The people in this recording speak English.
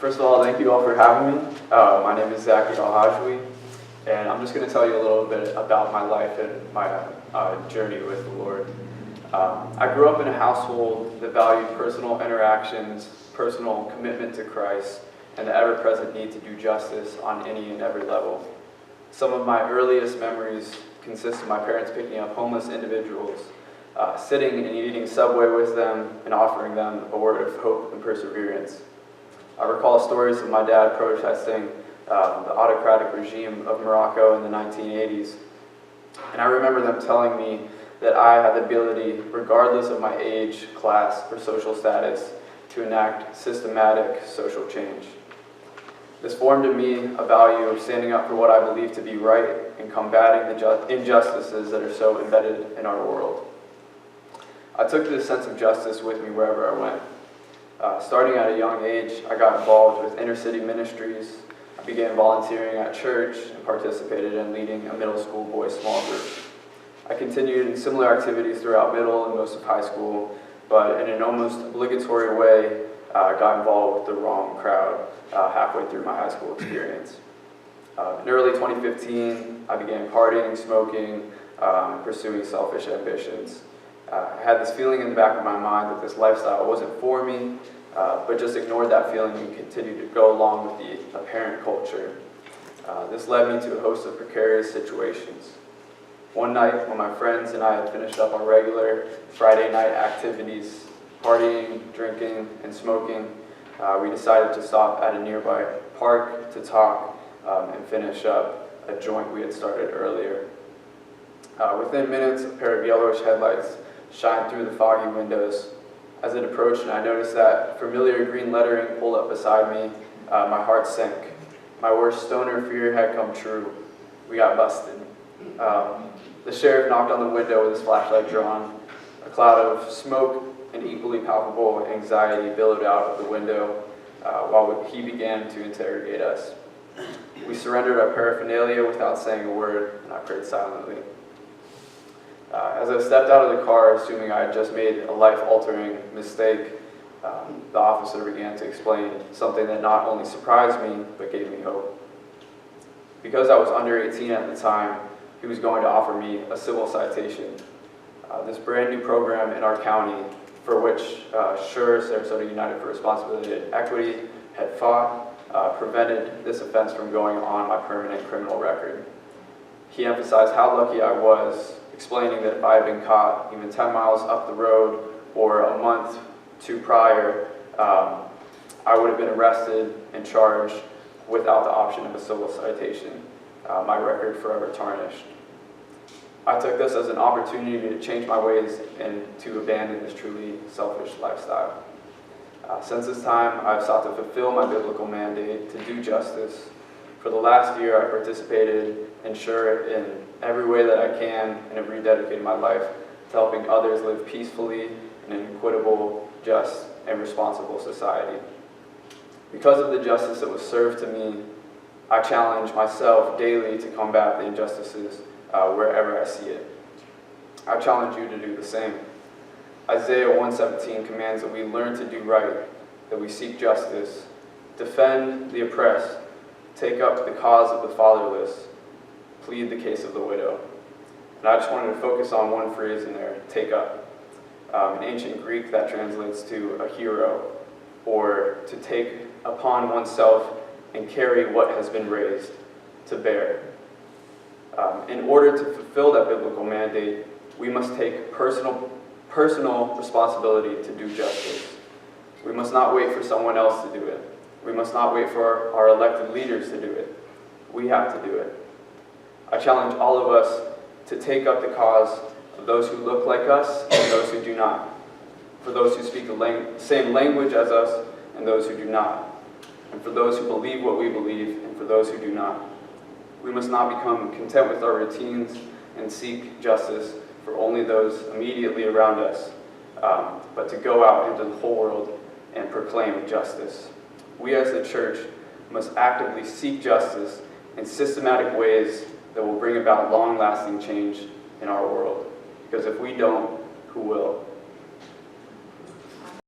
First of all, thank you all for having me. My name is Zaki Elahajoui, and I'm just going to tell you a little bit about my life and my journey with the Lord. I grew up in a household that valued personal interactions, personal commitment to Christ, and the ever-present need to do justice on any and every level. Some of my earliest memories consist of my parents picking up homeless individuals, sitting and eating Subway with them, and offering them a word of hope and perseverance. I recall stories of my dad protesting the autocratic regime of Morocco in the 1980s. And I remember them telling me that I had the ability, regardless of my age, class, or social status, to enact systematic social change. This formed in me a value of standing up for what I believe to be right and combating the injustices that are so embedded in our world. I took this sense of justice with me wherever I went. Starting at a young age, I got involved with inner-city ministries. I began volunteering at church and participated in leading a middle school boys' small group. I continued in similar activities throughout middle and most of high school, but in an almost obligatory way, I got involved with the wrong crowd halfway through my high school experience. In early 2015, I began partying, smoking, and pursuing selfish ambitions. I had this feeling in the back of my mind that this lifestyle wasn't for me, but just ignored that feeling and continued to go along with the apparent culture. This led me to a host of precarious situations. One night, when my friends and I had finished up our regular Friday night activities, partying, drinking, and smoking, we decided to stop at a nearby park to talk and finish up a joint we had started earlier. Within minutes, a pair of yellowish headlights shined through the foggy windows. As it approached and I noticed that familiar green lettering pulled up beside me, my heart sank. My worst stoner fear had come true. We got busted. The sheriff knocked on the window with his flashlight drawn. A cloud of smoke and equally palpable anxiety billowed out of the window while he began to interrogate us. We surrendered our paraphernalia without saying a word, and I prayed silently. As I stepped out of the car, assuming I had just made a life-altering mistake, the officer began to explain something that not only surprised me, but gave me hope. Because I was under 18 at the time, he was going to offer me a civil citation. This brand new program in our county, for which SURE, Sarasota United for Responsibility and Equity, had fought, prevented this offense from going on my permanent criminal record. He emphasized how lucky I was, explaining that if I had been caught even 10 miles up the road or a month too prior, I would have been arrested and charged without the option of a civil citation, my record forever tarnished. I took this as an opportunity to change my ways and to abandon this truly selfish lifestyle. Since this time, I've sought to fulfill my biblical mandate to do justice. For the last year, I participated in SURE in every way that I can and have rededicated my life to helping others live peacefully in an equitable, just, and responsible society. Because of the justice that was served to me, I challenge myself daily to combat the injustices wherever I see it. I challenge you to do the same. Isaiah 1:17 commands that we learn to do right, that we seek justice, defend the oppressed, take up the cause of the fatherless, plead the case of the widow. And I just wanted to focus on one phrase in there, take up. In ancient Greek, that translates to a hero, or to take upon oneself and carry what has been raised, to bear. In order to fulfill that biblical mandate, we must take personal responsibility to do justice. We must not wait for someone else to do it. We must not wait for our elected leaders to do it. We have to do it. I challenge all of us to take up the cause of those who look like us and those who do not, for those who speak the same language as us and those who do not, and for those who believe what we believe and for those who do not. We must not become content with our routines and seek justice for only those immediately around us, but to go out into the whole world and proclaim justice. We as the church must actively seek justice in systematic ways that will bring about long-lasting change in our world. Because if we don't, who will?